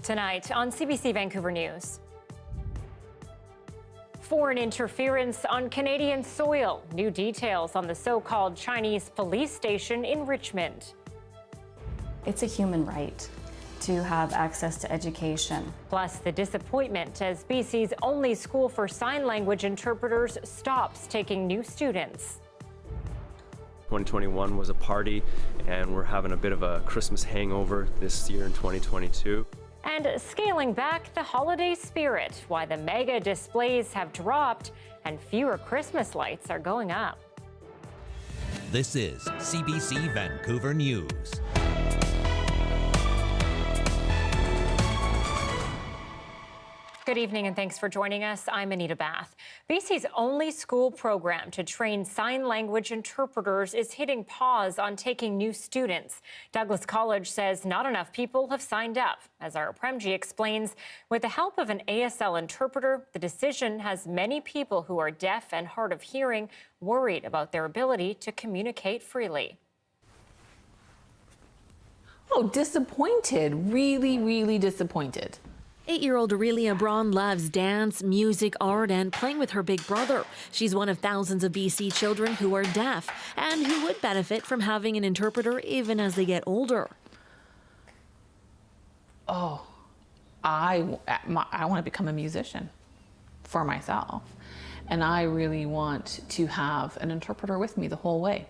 Tonight on CBC Vancouver News. Foreign interference on Canadian soil. New details on the so-called Chinese police station in Richmond. It's a human right to have access to education. Plus the disappointment as BC's only school for sign language interpreters stops taking new students. 2021 was a party, and we're having a bit of a Christmas hangover this year in 2022. And scaling back the holiday spirit, why the mega displays have dropped and fewer Christmas lights are going up. This is CBC Vancouver News. Good evening and thanks for joining us. I'm Anita Bathe. BC's only school program to train sign language interpreters is hitting pause on taking new students. Douglas College says not enough people have signed up. As our Anthropology explains, with the help of an ASL interpreter, the decision has many people who are deaf and hard of hearing worried about their ability to communicate freely. Oh, disappointed. Really disappointed. 8-year-old Aurelia Braun loves dance, music, art, and playing with her big brother. She's one of thousands of BC children who are deaf and who would benefit from having an interpreter even as they get older. Oh, I want to become a musician for myself. And I really want to have an interpreter with me the whole way.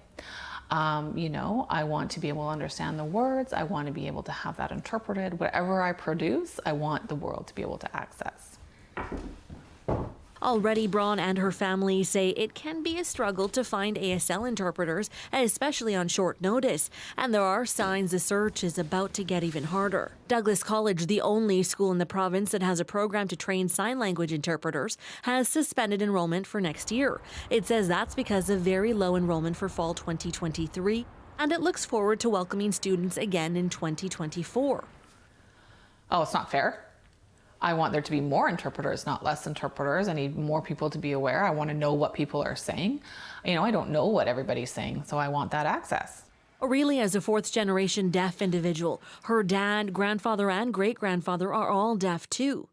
I want to be able to understand the words. I want to be able to have that interpreted. Whatever I produce, I want the world to be able to access. Already, Braun and her family say it can be a struggle to find ASL interpreters, especially on short notice. And there are signs the search is about to get even harder. Douglas College, the only school in the province that has a program to train sign language interpreters, has suspended enrollment for next year. It says that's because of very low enrollment for fall 2023, and it looks forward to welcoming students again in 2024. Oh, it's not fair. I want there to be more interpreters, not less interpreters. I need more people to be aware. I want to know what people are saying. I don't know what everybody's saying, so I want that access. Aurelia is a fourth-generation deaf individual. Her dad, grandfather, and great-grandfather are all deaf too.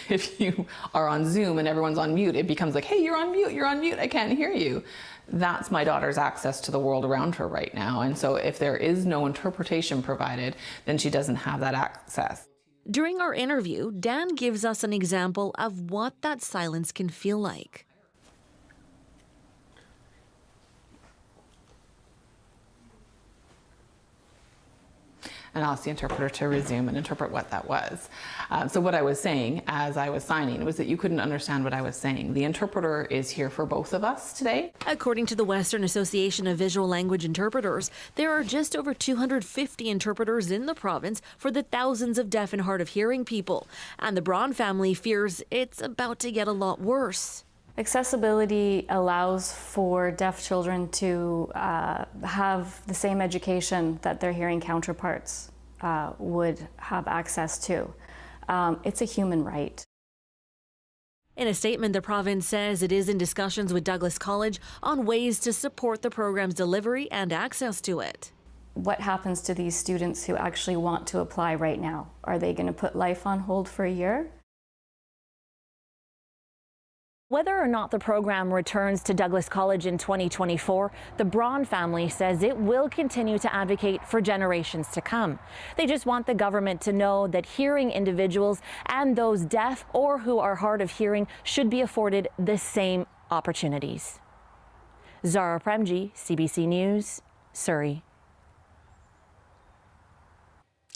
If you are on Zoom and everyone's on mute, it becomes like, hey, you're on mute, I can't hear you. That's my daughter's access to the world around her right now. And so if there is no interpretation provided, then she doesn't have that access. During our interview, Dan gives us an example of what that silence can feel like. And I'll ask the interpreter to resume and interpret what that was. So what I was saying as I was signing was that you couldn't understand what I was saying. The interpreter is here for both of us today. According to the Western Association of Visual Language Interpreters, there are just over 250 interpreters in the province for the thousands of deaf and hard of hearing people. And the Braun family fears it's about to get a lot worse. Accessibility allows for deaf children to have the same education that their hearing counterparts would have access to. It's a human right. In a statement, the province says it is in discussions with Douglas College on ways to support the program's delivery and access to it. What happens to these students who actually want to apply right now? Are they going to put life on hold for a year? Whether or not the program returns to Douglas College in 2024, the Braun family says it will continue to advocate for generations to come. They just want the government to know that hearing individuals and those deaf or who are hard of hearing should be afforded the same opportunities. Zara Premji, CBC News, Surrey.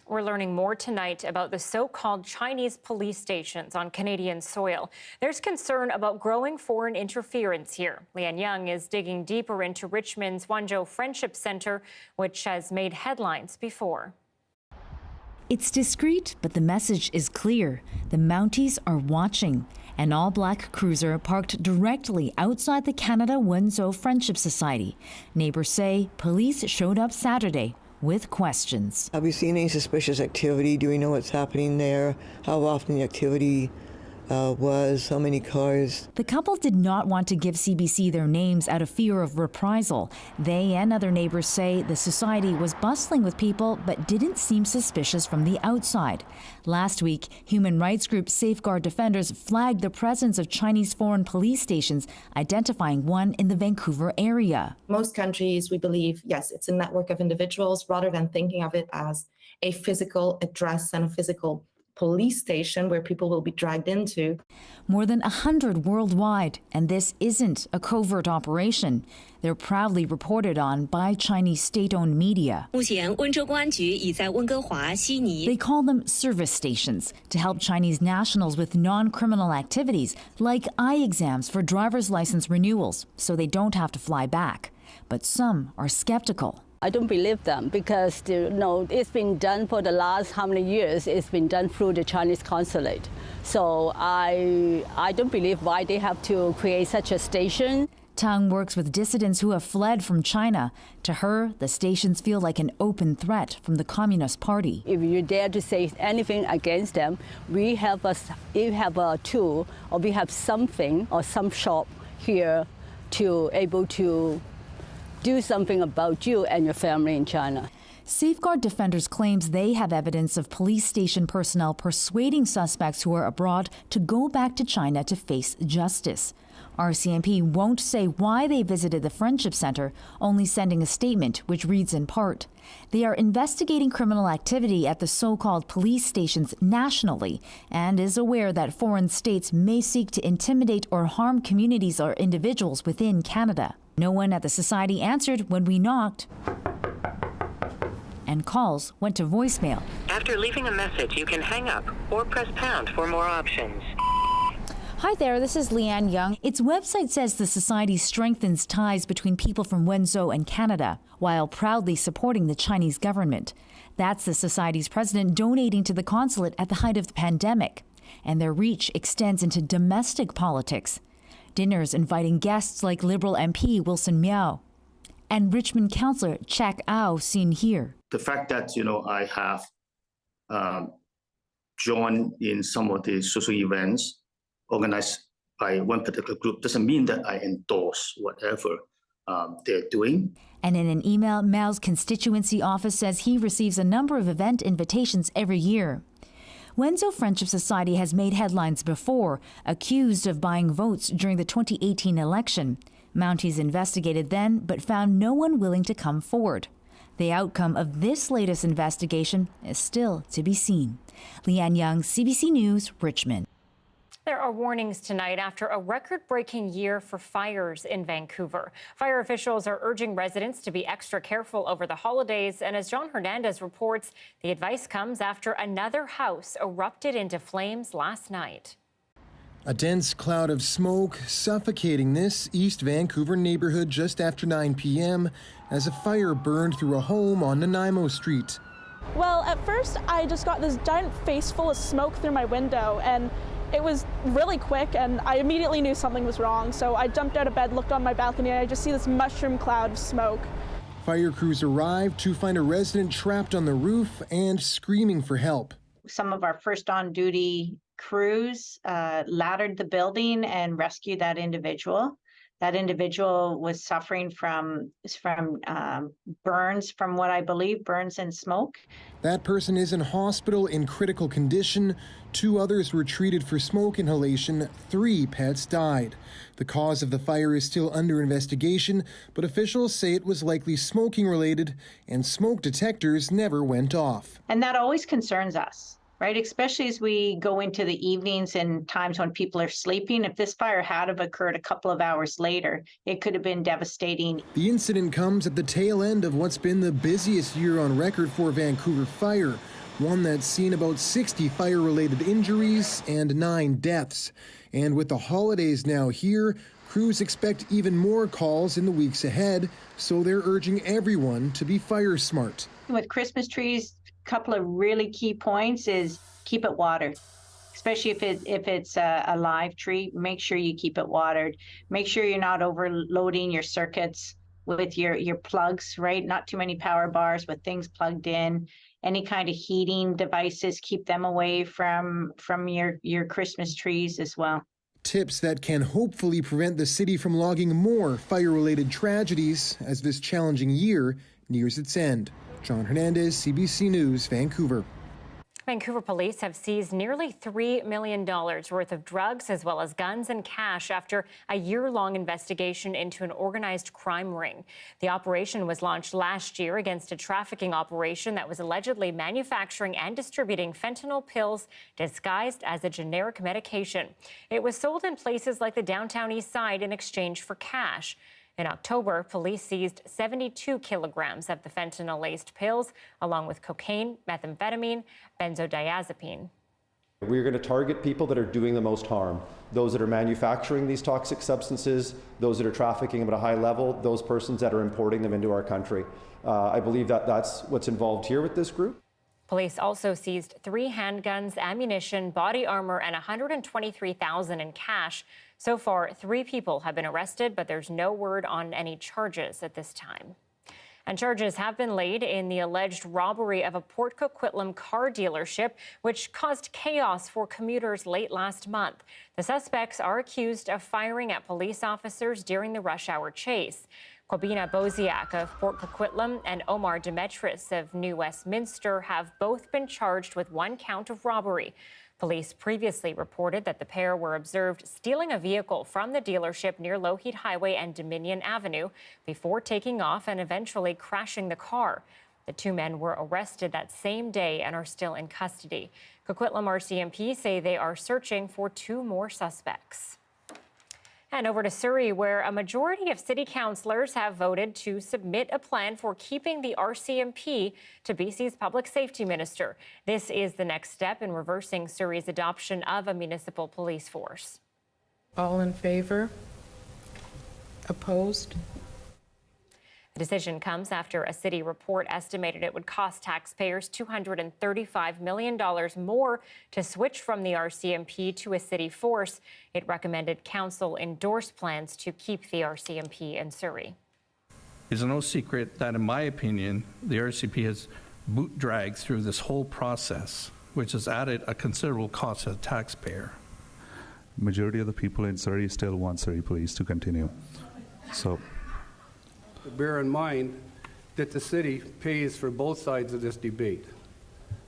We're learning more tonight about the so-called Chinese police stations on Canadian soil. There's concern about growing foreign interference here. Leanne Young is digging deeper into Richmond's Wanzhou Friendship Centre, which has made headlines before. It's discreet, but the message is clear. The Mounties are watching. An all-black cruiser parked directly outside the Canada Wanzhou Friendship Society. Neighbors say police showed up Saturday with questions. Have we seen any suspicious activity? Do we know what's happening there? How often the activity was, how many cars. The couple did not want to give CBC their names out of fear of reprisal. They and other neighbors say the society was bustling with people but didn't seem suspicious from the outside. Last week, human rights group Safeguard Defenders flagged the presence of Chinese foreign police stations, identifying one in the Vancouver area. Most countries, we believe, yes, it's a network of individuals rather than thinking of it as a physical address and a physical police station where people will be dragged into. More than 100 worldwide, and this isn't a covert operation. They're proudly reported on by Chinese state-owned media. They call them service stations to help Chinese nationals with non-criminal activities like eye exams for driver's license renewals, so they don't have to fly back. But some are skeptical. I don't believe them because it's been done for the last how many years. It's been done through the Chinese consulate. So I don't believe why they have to create such a station. Tang works with dissidents who have fled from China. To her, the stations feel like an open threat from the Communist Party. If you dare to say anything against them, we have a tool, or we have something or some shop here to able to do something about you and your family in China. Safeguard Defenders claims they have evidence of police station personnel persuading suspects who are abroad to go back to China to face justice. RCMP won't say why they visited the Friendship Center, only sending a statement which reads in part, "They are investigating criminal activity at the so-called police stations nationally and is aware that foreign states may seek to intimidate or harm communities or individuals within Canada." No one at the society answered when we knocked, and calls went to voicemail. After leaving a message, you can hang up or press pound for more options. Hi there, this is Leanne Young. Its website says the society strengthens ties between people from Wenzhou and Canada while proudly supporting the Chinese government. That's the society's president donating to the consulate at the height of the pandemic. And their reach extends into domestic politics. Dinners inviting guests like Liberal MP Wilson Miao and Richmond councillor Chak Au seen here. The fact that, I have joined in some of the social events organized by one particular group doesn't mean that I endorse whatever they're doing. And in an email, Mao's constituency office says he receives a number of event invitations every year. Wenzhou Friendship Society has made headlines before, accused of buying votes during the 2018 election. Mounties investigated then, but found no one willing to come forward. The outcome of this latest investigation is still to be seen. Leanne Young, CBC News, Richmond. There are warnings tonight after a record-breaking year for fires in Vancouver. Fire officials are urging residents to be extra careful over the holidays. And as John Hernandez reports, the advice comes after another house erupted into flames last night. A dense cloud of smoke suffocating this East Vancouver neighborhood just after 9 p.m. as a fire burned through a home on Nanaimo Street. Well, at first I just got this giant face full of smoke through my window, and it was really quick, and I immediately knew something was wrong. So I jumped out of bed, looked on my balcony, and I just see this mushroom cloud of smoke. Fire crews arrived to find a resident trapped on the roof and screaming for help. Some of our first on-duty crews laddered the building and rescued that individual. That individual was suffering from burns, from what I believe, burns and smoke. That person is in hospital in critical condition. 2 others were treated for smoke inhalation. 3 pets died. The cause of the fire is still under investigation, but officials say it was likely smoking related, and smoke detectors never went off. And that always concerns us, right? Especially as we go into the evenings and times when people are sleeping. If this fire had have occurred a couple of hours later, it could have been devastating. The incident comes at the tail end of what's been the busiest year on record for Vancouver fire, one that's seen about 60 fire-related injuries and 9 deaths. And with the holidays now here, crews expect even more calls in the weeks ahead, so they're urging everyone to be fire smart. With Christmas trees, couple of really key points is keep it watered, especially if it's a live tree. Make sure you keep it watered. Make sure you're not overloading your circuits with your plugs, right? Not too many power bars, with things plugged in. Any kind of heating devices, keep them away from your Christmas trees as well. Tips that can hopefully prevent the city from logging more fire-related tragedies as this challenging year nears its end. John Hernandez, CBC News, Vancouver. Vancouver police have seized nearly $3 million worth of drugs as well as guns and cash after a year-long investigation into an organized crime ring. The operation was launched last year against a trafficking operation that was allegedly manufacturing and distributing fentanyl pills disguised as a generic medication. It was sold in places like the downtown east side in exchange for cash. In October, police seized 72 kilograms of the fentanyl-laced pills, along with cocaine, methamphetamine, benzodiazepine. We're going to target people that are doing the most harm, those that are manufacturing these toxic substances, those that are trafficking them at a high level, those persons that are importing them into our country. I believe that that's what's involved here with this group. Police also seized 3 handguns, ammunition, body armor, and $123,000 in cash. So far, 3 people have been arrested, but there's no word on any charges at this time. And charges have been laid in the alleged robbery of a Port Coquitlam car dealership, which caused chaos for commuters late last month. The suspects are accused of firing at police officers during the rush hour chase. Kobina Boziak of Port Coquitlam and Omar Demetris of New Westminster have both been charged with 1 count of robbery. Police previously reported that the pair were observed stealing a vehicle from the dealership near Lougheed Highway and Dominion Avenue before taking off and eventually crashing the car. The 2 men were arrested that same day and are still in custody. Coquitlam RCMP say they are searching for 2 more suspects. And over to Surrey, where a majority of city councillors have voted to submit a plan for keeping the RCMP to BC's public safety minister. This is the next step in reversing Surrey's adoption of a municipal police force. All in favor? Opposed? The decision comes after a city report estimated it would cost taxpayers $235 million more to switch from the RCMP to a city force. It recommended council endorse plans to keep the RCMP in Surrey. It's no secret that, in my opinion, the RCMP has boot dragged through this whole process, which has added a considerable cost to the taxpayer. Majority of the people in Surrey still want Surrey Police to continue. So. Bear in mind that the city pays for both sides of this debate.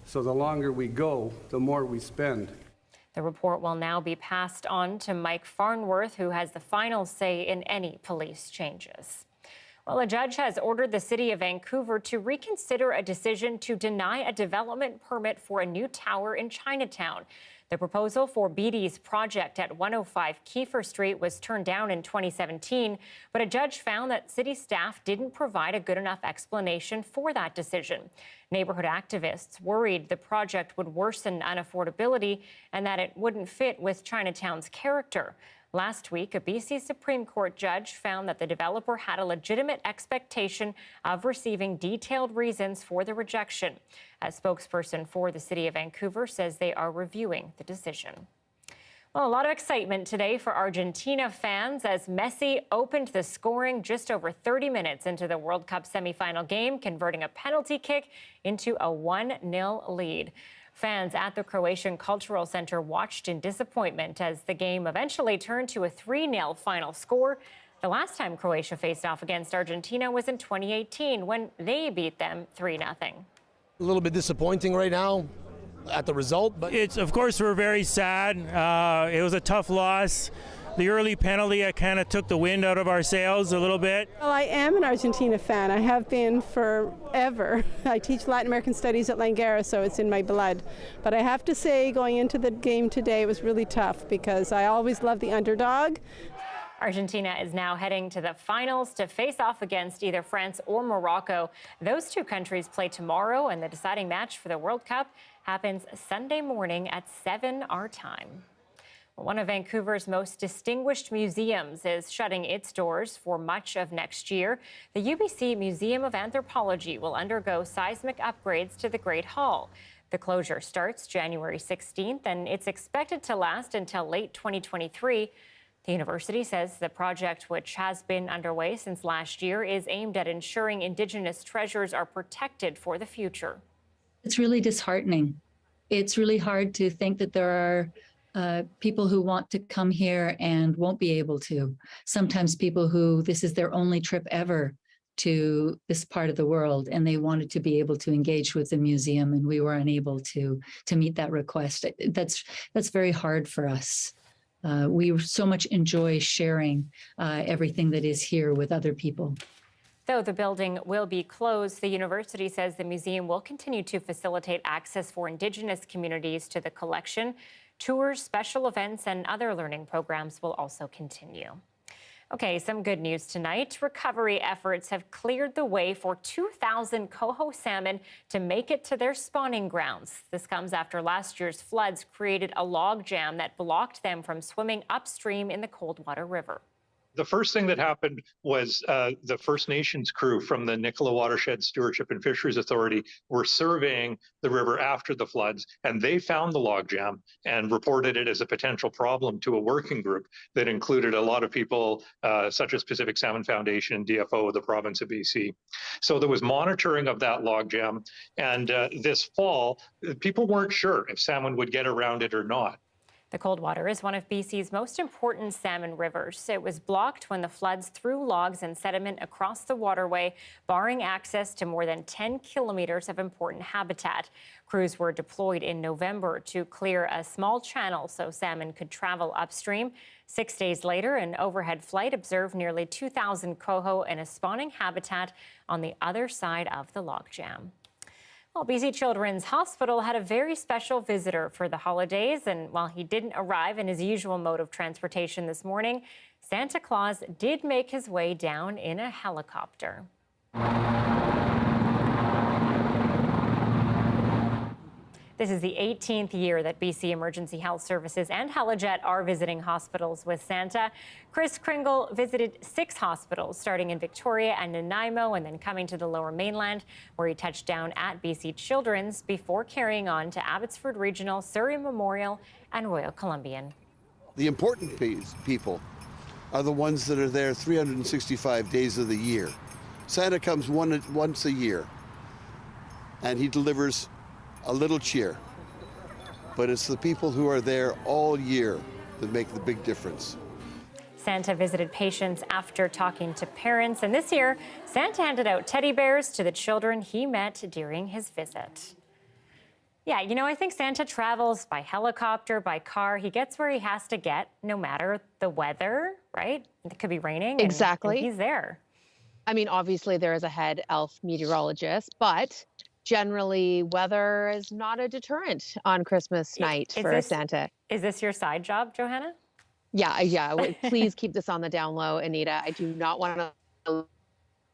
So the longer we go, the more we spend. The report will now be passed on to Mike Farnworth, who has the final say in any police changes. Well, a judge has ordered the city of Vancouver to reconsider a decision to deny a development permit for a new tower in Chinatown. The proposal for BD's project at 105 Kiefer Street was turned down in 2017, but a judge found that city staff didn't provide a good enough explanation for that decision. Neighborhood activists worried the project would worsen unaffordability and that it wouldn't fit with Chinatown's character. Last week, a BC Supreme Court judge found that the developer had a legitimate expectation of receiving detailed reasons for the rejection. A spokesperson for the City of Vancouver says they are reviewing the decision. Well, a lot of excitement today for Argentina fans as Messi opened the scoring just over 30 minutes into the World Cup semifinal game, converting a penalty kick into a 1-0 lead. Fans at the Croatian Cultural Center watched in disappointment as the game eventually turned to a 3-0 final score. The last time Croatia faced off against Argentina was in 2018 when they beat them 3-0. A little bit disappointing right now at the result, but of course we're very sad. It was a tough loss. The early penalty kind of took the wind out of our sails a little bit. Well, I am an Argentina fan. I have been forever. I teach Latin American Studies at Langara, so it's in my blood. But I have to say, going into the game today, it was really tough because I always love the underdog. Argentina is now heading to the finals to face off against either France or Morocco. Those 2 countries play tomorrow, and the deciding match for the World Cup happens Sunday morning at 7 our time. One of Vancouver's most distinguished museums is shutting its doors for much of next year. The UBC Museum of Anthropology will undergo seismic upgrades to the Great Hall. The closure starts January 16th, and it's expected to last until late 2023. The university says the project, which has been underway since last year, is aimed at ensuring Indigenous treasures are protected for the future. It's really disheartening. It's really hard to think that there are people who want to come here and won't be able to. Sometimes people who this is their only trip ever to this part of the world, and they wanted to be able to engage with the museum, and we were unable to meet that request. That's very hard for us. We so much enjoy sharing everything that is here with other people. Though the building will be closed, the university says the museum will continue to facilitate access for Indigenous communities to the collection. Tours, special events, and other learning programs will also continue. Okay, some good news tonight. Recovery efforts have cleared the way for 2,000 coho salmon to make it to their spawning grounds. This comes after last year's floods created a log jam that blocked them from swimming upstream in the Coldwater River. The first thing that happened was the First Nations crew from the Nicola Watershed Stewardship and Fisheries Authority were surveying the river after the floods, and they found the logjam and reported it as a potential problem to a working group that included a lot of people such as Pacific Salmon Foundation and DFO of the province of BC. So there was monitoring of that logjam, and this fall, people weren't sure if salmon would get around it or not. The Coldwater is one of BC's most important salmon rivers. It was blocked when the floods threw logs and sediment across the waterway, barring access to more than 10 kilometers of important habitat. Crews were deployed in November to clear a small channel so salmon could travel upstream. 6 days later, an overhead flight observed nearly 2,000 coho in a spawning habitat on the other side of the logjam. Well, BC Children's Hospital had a very special visitor for the holidays, and while he didn't arrive in his usual mode of transportation this morning, Santa Claus did make his way down in a helicopter. This is the 18th year that BC Emergency Health Services and Helijet are visiting hospitals with Santa. Chris Kringle visited 6 hospitals, starting in Victoria and Nanaimo, and then coming to the Lower Mainland, where he touched down at BC Children's before carrying on to Abbotsford Regional, Surrey Memorial, and Royal Columbian. The important people are the ones that are there 365 days of the year. Santa comes once a year, and he delivers a little cheer, but it's the people who are there all year that make the big difference. Santa visited patients after talking to parents, and this year, Santa handed out teddy bears to the children he met during his visit. Yeah, you know, I think Santa travels by helicopter, by car. He gets where he has to get, no matter the weather, right? It could be raining. Exactly. And he's there. I mean, obviously there is a head elf meteorologist, but generally, weather is not a deterrent on Christmas night for Santa. Is this your side job, Johanna? Yeah. Please keep this on the down low, Anita. I do not want to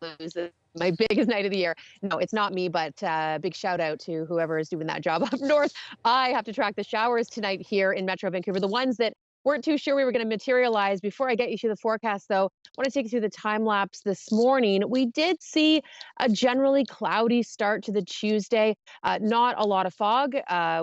lose this. My biggest night of the year. No, it's not me, but big shout out to whoever is doing that job up north. I have to track the showers tonight here in Metro Vancouver, the ones that weren't too sure we were going to materialize. Before I get you through the forecast, though, I want to take you through the time lapse this morning. We did see a generally cloudy start to the Tuesday. Not a lot of fog.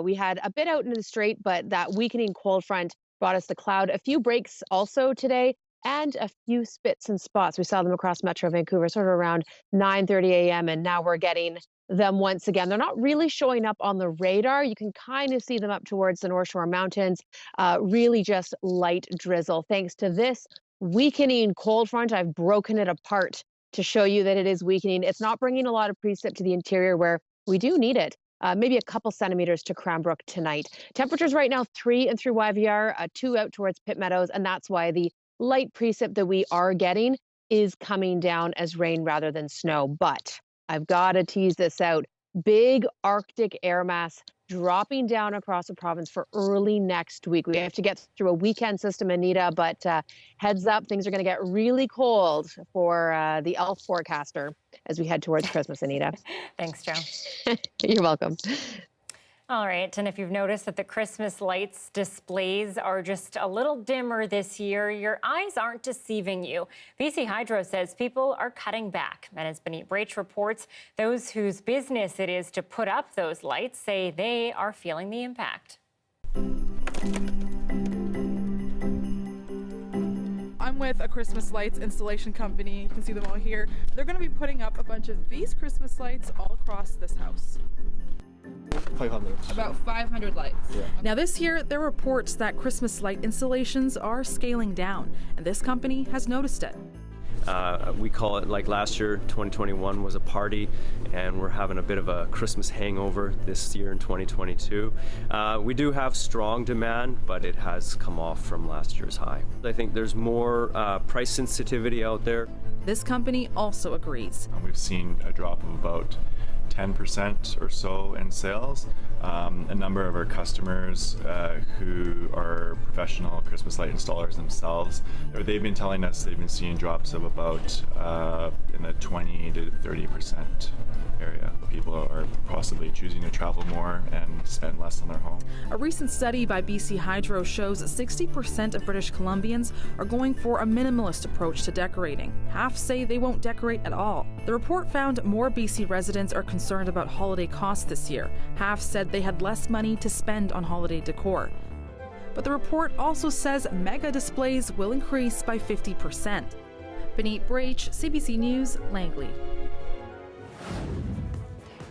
We had a bit out into the strait, but that weakening cold front brought us the cloud. A few breaks also today, and a few spits and spots. We saw them across Metro Vancouver sort of around 9:30 a.m. and now we're getting them once again. They're not really showing up on the radar. You can kind of see them up towards the North Shore Mountains. Really just light drizzle. Thanks to this weakening cold front, I've broken it apart to show you that it is weakening. It's not bringing a lot of precip to the interior where we do need it. Maybe a couple centimeters to Cranbrook tonight. Temperatures right now 3 in through YVR, 2 out towards Pitt Meadows, and that's why the light precip that we are getting is coming down as rain rather than snow. But I've got to tease this out. Big Arctic air mass dropping down across the province for early next week. We have to get through a weekend system, Anita, but heads up, things are going to get really cold for the elf forecaster as we head towards Christmas, Anita. Thanks, Jo. You're welcome. All right, and if you've noticed that the Christmas lights displays are just a little dimmer this year, your eyes aren't deceiving you. BC Hydro says people are cutting back. And as Benit Brach reports, those whose business it is to put up those lights say they are feeling the impact. with a Christmas lights installation company. You can see them all here. They're going to be putting up a bunch of these Christmas lights all across this house. 500. About 500 lights. Yeah. Now this year, there are reports that Christmas light installations are scaling down, and this company has noticed it. We call it, like last year, 2021 was a party, and we're having a bit of a Christmas hangover this year in 2022. We do have strong demand, but it has come off from last year's high. I think there's more price sensitivity out there. This company also agrees. We've seen a drop of about 10% or so in sales. A number of our customers who are professional Christmas light installers themselves, they've been telling us they've been seeing drops of about in the 20 to 30% area. People are possibly choosing to travel more and spend less on their home. A recent study by BC Hydro shows 60% of British Columbians are going for a minimalist approach to decorating. Half say they won't decorate at all. The report found more BC residents are concerned about holiday costs this year. Half said they had less money to spend on holiday decor. But the report also says mega displays will increase by 50%. Benit Brach, CBC News, Langley.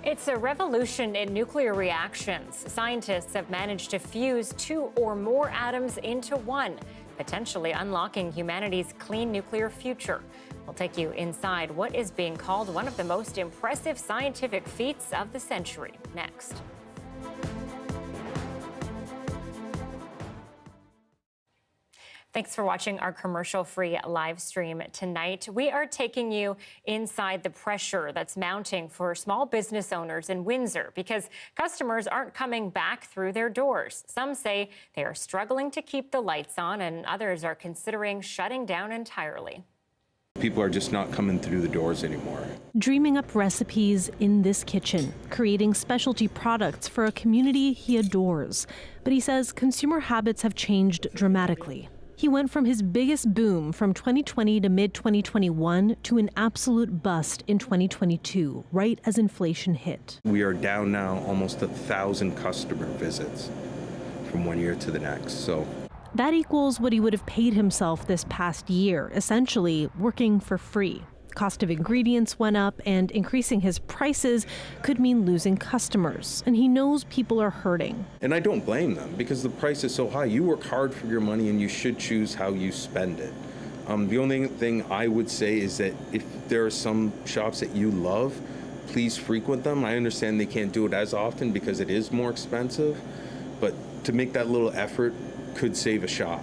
It's a revolution in nuclear reactions. Scientists have managed to fuse 2 or more atoms into one, potentially unlocking humanity's clean nuclear future. We'll take you inside what is being called one of the most impressive scientific feats of the century. Next. Thanks for watching our commercial-free live stream tonight. We are taking you inside the pressure that's mounting for small business owners in Windsor because customers aren't coming back through their doors. Some say they are struggling to keep the lights on, and others are considering shutting down entirely. People are just not coming through the doors anymore. Dreaming up recipes in this kitchen, creating specialty products for a community he adores. But he says consumer habits have changed dramatically. He went from his biggest boom from 2020 to mid-2021 to an absolute bust in 2022, right as inflation hit. We are down now almost 1,000 customer visits from one year to the next. So that equals what he would have paid himself this past year, essentially working for free. Cost of ingredients went up, and increasing his prices could mean losing customers. And he knows people are hurting. And I don't blame them because the price is so high. You work hard for your money and you should choose how you spend it. The only thing I would say is that if there are some shops that you love, please frequent them. I understand they can't do it as often because it is more expensive, but to make that little effort could save a shop.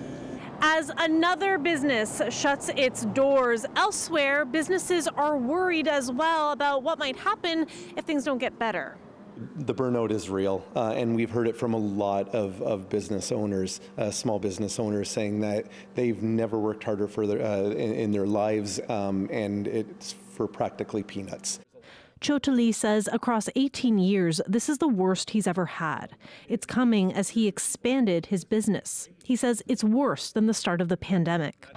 As another business shuts its doors elsewhere, businesses are worried as well about what might happen if things don't get better. The burnout is real, and we've heard it from a lot of business owners, small business owners, saying that they've never worked harder for in their lives, and it's for practically peanuts. Chotali says across 18 years, this is the worst he's ever had. It's coming as he expanded his business. He says it's worse than the start of the pandemic.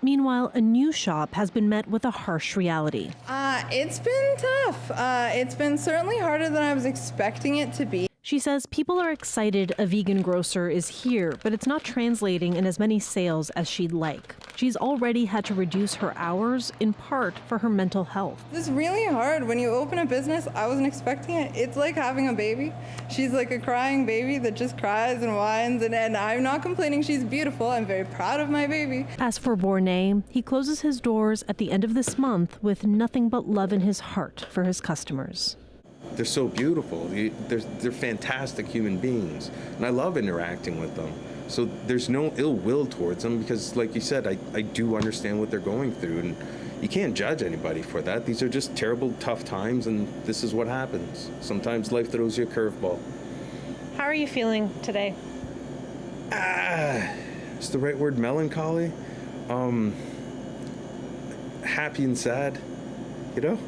Meanwhile, a new shop has been met with a harsh reality. It's been tough. It's been certainly harder than I was expecting it to be. She says people are excited a vegan grocer is here, but it's not translating in as many sales as she'd like. She's already had to reduce her hours, in part for her mental health. It's really hard when you open a business. I wasn't expecting it. It's like having a baby. She's like a crying baby that just cries and whines, and I'm not complaining. She's beautiful. I'm very proud of my baby. As for Bornay, he closes his doors at the end of this month with nothing but love in his heart for his customers. They're so beautiful. They're fantastic human beings, and I love interacting with them. So there's no ill will towards them because, like you said, I do understand what they're going through, and you can't judge anybody for that. These are just terrible, tough times, and this is what happens. Sometimes life throws you a curveball. How are you feeling today? Is the right word melancholy? Happy and sad, you know?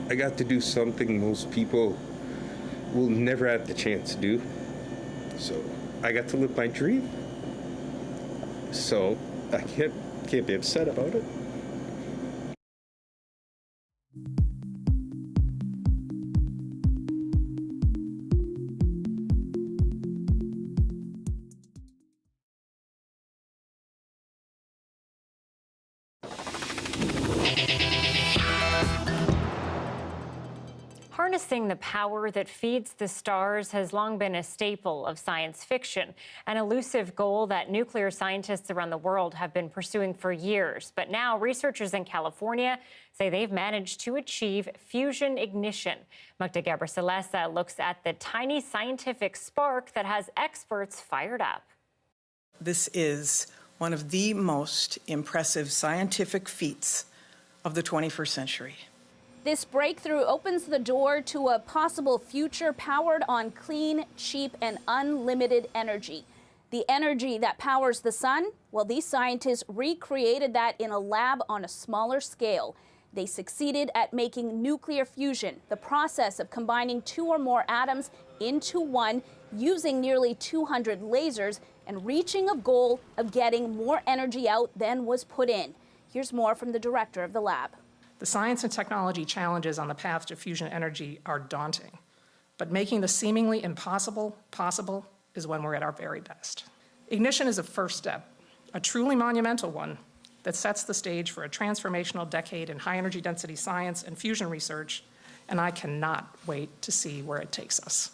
I got to do something most people will never have the chance to do. So I got to live my dream. So I can't be upset about it. Harnessing the power that feeds the stars has long been a staple of science fiction, an elusive goal that nuclear scientists around the world have been pursuing for years. But now researchers in California say they've managed to achieve fusion ignition. Magda Gebrselassie looks at the tiny scientific spark that has experts fired up. This is one of the most impressive scientific feats of the 21st century. This breakthrough opens the door to a possible future powered on clean, cheap, and unlimited energy. The energy that powers the sun, well, these scientists recreated that in a lab on a smaller scale. They succeeded at making nuclear fusion, the process of combining two or more atoms into one using nearly 200 lasers and reaching a goal of getting more energy out than was put in. Here's more from the director of the lab. The science and technology challenges on the path to fusion energy are daunting, but making the seemingly impossible possible is when we're at our very best. Ignition is a first step, a truly monumental one that sets the stage for a transformational decade in high energy density science and fusion research, and I cannot wait to see where it takes us.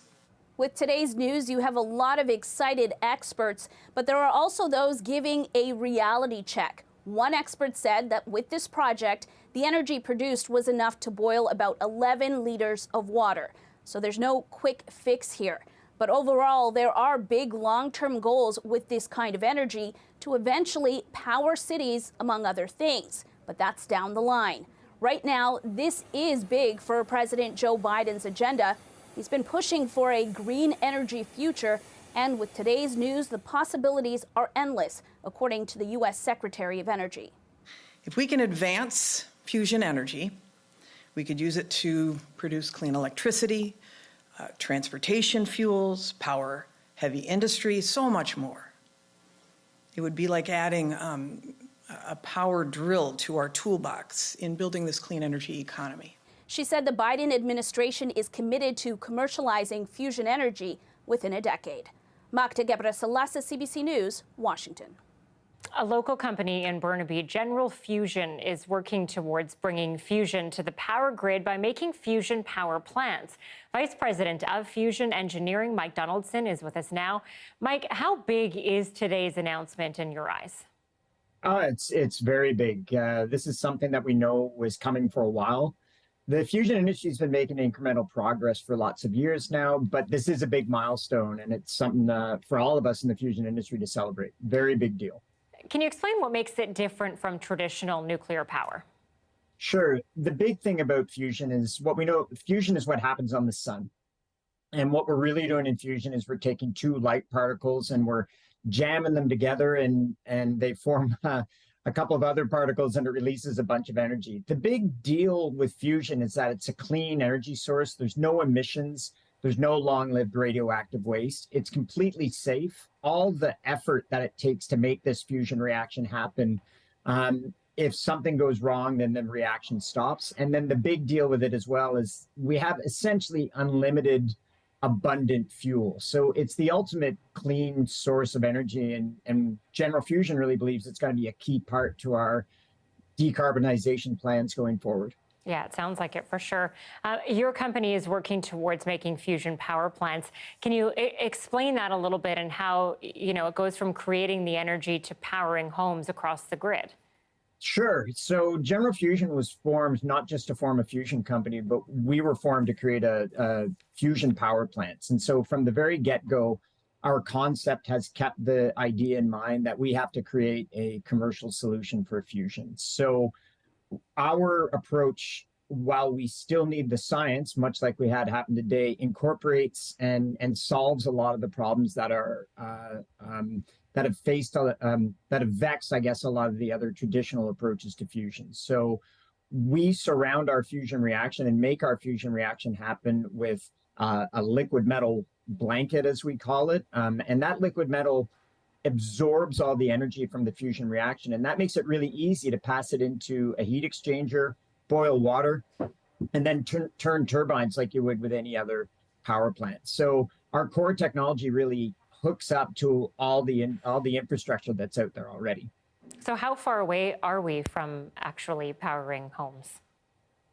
With today's news, you have a lot of excited experts, but there are also those giving a reality check. One expert said that with this project, the energy produced was enough to boil about 11 liters of water. So there's no quick fix here. But overall, there are big long-term goals with this kind of energy to eventually power cities, among other things. But that's down the line. Right now, this is big for President Joe Biden's agenda. He's been pushing for a green energy future. And with today's news, the possibilities are endless, according to the U.S. Secretary of Energy. If we can advance fusion energy, we could use it to produce clean electricity, transportation fuels, power heavy industry, so much more. It would be like adding a power drill to our toolbox in building this clean energy economy. She said the Biden administration is committed to commercializing fusion energy within a decade. Magda Gebrselassie, CBC News, Washington. A local company in Burnaby, General Fusion, is working towards bringing fusion to the power grid by making fusion power plants. Vice President of Fusion Engineering, Mike Donaldson, is with us now. Mike, how big is today's announcement in your eyes? It's very big. This is something that we know was coming for a while. The fusion industry has been making incremental progress for lots of years now, but this is a big milestone, and it's something for all of us in the fusion industry to celebrate. Very big deal. Can you explain what makes it different from traditional nuclear power? Sure. The big thing about fusion is what we know. Fusion is what happens on the sun. And what we're really doing in fusion is we're taking two light particles and we're jamming them together, and they form a couple of other particles, and it releases a bunch of energy. The big deal with fusion is that it's a clean energy source. There's no emissions. There's no long-lived radioactive waste. It's completely safe. All the effort that it takes to make this fusion reaction happen, if something goes wrong, then the reaction stops. And then the big deal with it as well is we have essentially unlimited abundant fuel. So it's the ultimate clean source of energy, and General Fusion really believes it's going to be a key part to our decarbonization plans going forward. Yeah, it sounds like it for sure. Your company is working towards making fusion power plants. Can you explain that a little bit and how, it goes from creating the energy to powering homes across the grid? Sure. So General Fusion was formed not just to form a fusion company, but we were formed to create a fusion power plants. And so from the very get-go, our concept has kept the idea in mind that we have to create a commercial solution for fusion. So our approach, while we still need the science, much like we had happen today, incorporates and solves a lot of the problems that are that have vexed, I guess, a lot of the other traditional approaches to fusion. So we surround our fusion reaction and make our fusion reaction happen with a liquid metal blanket, as we call it, and that liquid metal absorbs all the energy from the fusion reaction, and that makes it really easy to pass it into a heat exchanger, boil water, and then turn turbines like you would with any other power plant. So our core technology really hooks up to all the infrastructure that's out there already. So how far away are we from actually powering homes?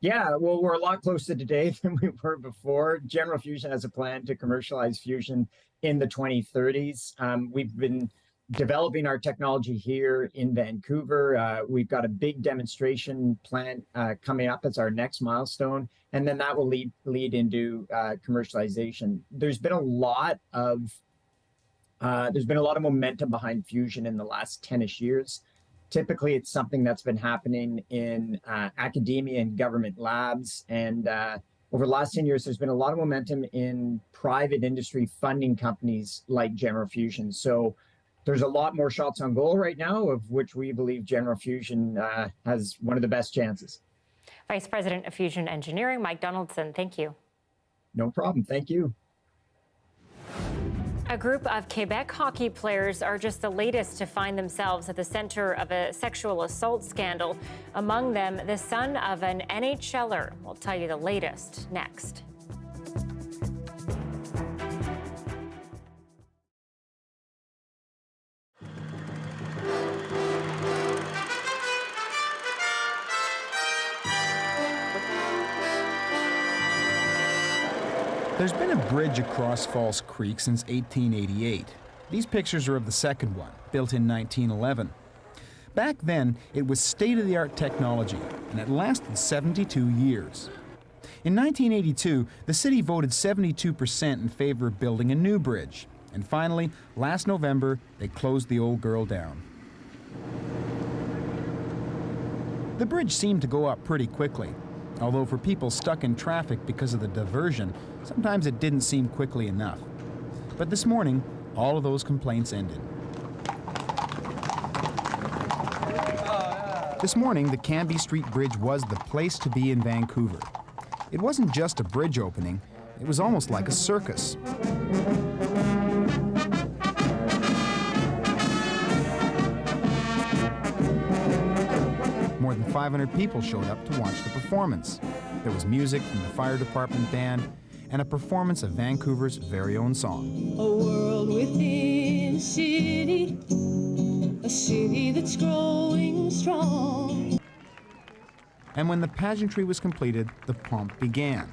Yeah, well, we're a lot closer today than we were before. General Fusion has a plan to commercialize fusion in the 2030s. We've been developing our technology here in Vancouver. We've got a big demonstration plant coming up as our next milestone, and then that will lead into commercialization. There's been a lot of momentum behind fusion in the last 10-ish years. Typically, it's something that's been happening in academia and government labs. And over the last 10 years, there's been a lot of momentum in private industry funding companies like General Fusion. So there's a lot more shots on goal right now, of which we believe General Fusion has one of the best chances. Vice President of Fusion Engineering, Mike Donaldson, thank you. No problem. Thank you. A group of Quebec hockey players are just the latest to find themselves at the center of a sexual assault scandal. Among them, the son of an NHLer. We'll tell you the latest next. There's been a bridge across False Creek since 1888. These pictures are of the second one, built in 1911. Back then, it was state-of-the-art technology, and it lasted 72 years. In 1982, the city voted 72% in favor of building a new bridge. And finally, last November, they closed the old girl down. The bridge seemed to go up pretty quickly. Although for people stuck in traffic because of the diversion, sometimes it didn't seem quickly enough. But this morning, all of those complaints ended. This morning, the Cambie Street Bridge was the place to be in Vancouver. It wasn't just a bridge opening, it was almost like a circus. More than 500 people showed up to watch the performance. There was music from the fire department band and a performance of Vancouver's very own song. A world within a city that's growing strong. And when the pageantry was completed, the pomp began.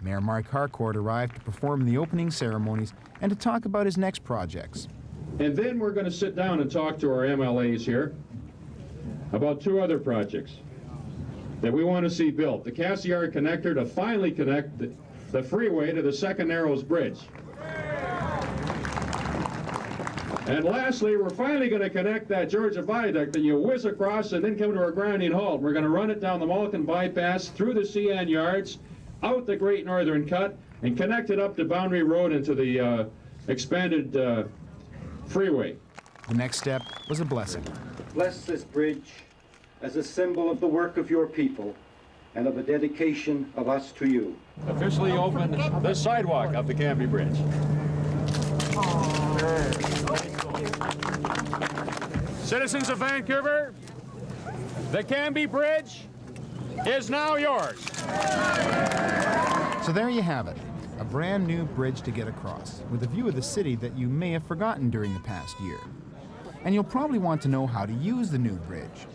Mayor Mark Harcourt arrived to perform the opening ceremonies and to talk about his next projects. And then we're going to sit down and talk to our MLAs here about two other projects that we want to see built. The Cassiar connector to finally connect the freeway to the Second Narrows Bridge. And lastly, we're finally going to connect that Georgia Viaduct that you whiz across and then come to a grinding halt. We're going to run it down the Malkin Bypass, through the CN Yards, out the Great Northern Cut, and connect it up to Boundary Road into the expanded freeway. The next step was a blessing. Bless this bridge as a symbol of the work of your people and of the dedication of us to you. Officially opened the sidewalk of the Cambie Bridge. Citizens of Vancouver, the Cambie Bridge is now yours. So there you have it, a brand new bridge to get across, with a view of the city that you may have forgotten during the past year. And you'll probably want to know how to use the new bridge.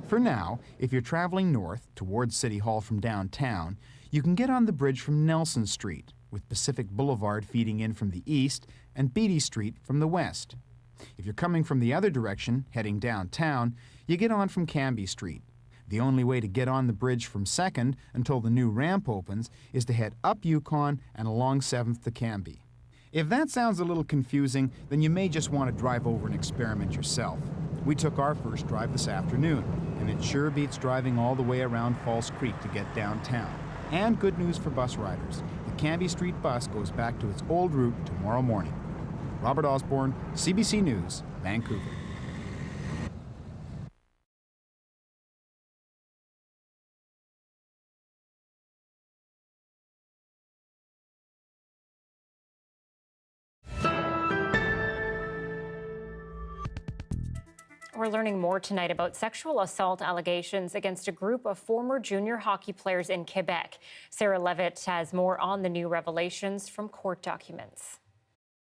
For now, if you're traveling north towards City Hall from downtown, you can get on the bridge from Nelson Street, with Pacific Boulevard feeding in from the east and Beatty Street from the west. If you're coming from the other direction, heading downtown, you get on from Cambie Street. The only way to get on the bridge from 2nd until the new ramp opens is to head up Yukon and along 7th to Cambie. If that sounds a little confusing, then you may just want to drive over and experiment yourself. We took our first drive this afternoon, and it sure beats driving all the way around False Creek to get downtown. And good news for bus riders. The Cambie Street bus goes back to its old route tomorrow morning. Robert Osborne, CBC News, Vancouver. We're learning more tonight about sexual assault allegations against a group of former junior hockey players in Quebec. Sarah Levitt has more on the new revelations from court documents.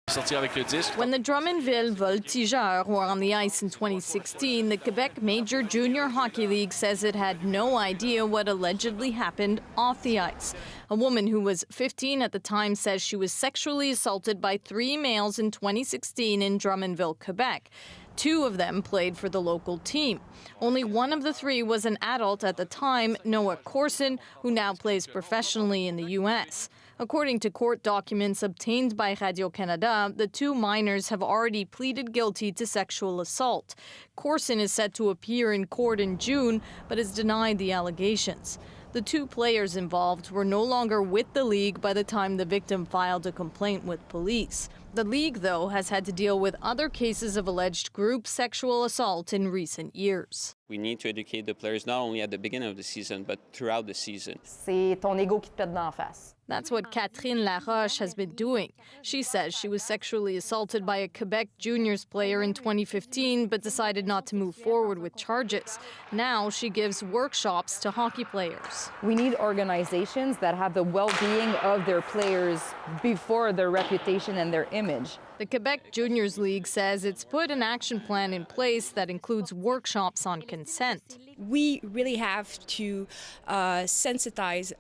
When the Drummondville Voltigeurs were on the ice in 2016, the Quebec Major Junior Hockey League says it had no idea what allegedly happened off the ice. A woman who was 15 at the time says she was sexually assaulted by 3 males in 2016 in Drummondville, Quebec. 2 of them played for the local team. Only one of the 3 was an adult at the time, Noah Corson, who now plays professionally in the U.S. According to court documents obtained by Radio-Canada, the 2 minors have already pleaded guilty to sexual assault. Corson is set to appear in court in June, but has denied the allegations. The 2 players involved were no longer with the league by the time the victim filed a complaint with police. The league, though, has had to deal with other cases of alleged group sexual assault in recent years. We need to educate the players not only at the beginning of the season, but throughout the season. C'est ton ego qui te pète d'en face. That's what Catherine Laroche has been doing. She says she was sexually assaulted by a Quebec juniors player in 2015, but decided not to move forward with charges. Now she gives workshops to hockey players. We need organizations that have the well-being of their players before their reputation and their image. The Quebec Juniors League says it's put an action plan in place that includes workshops on consent. We really have to sensitize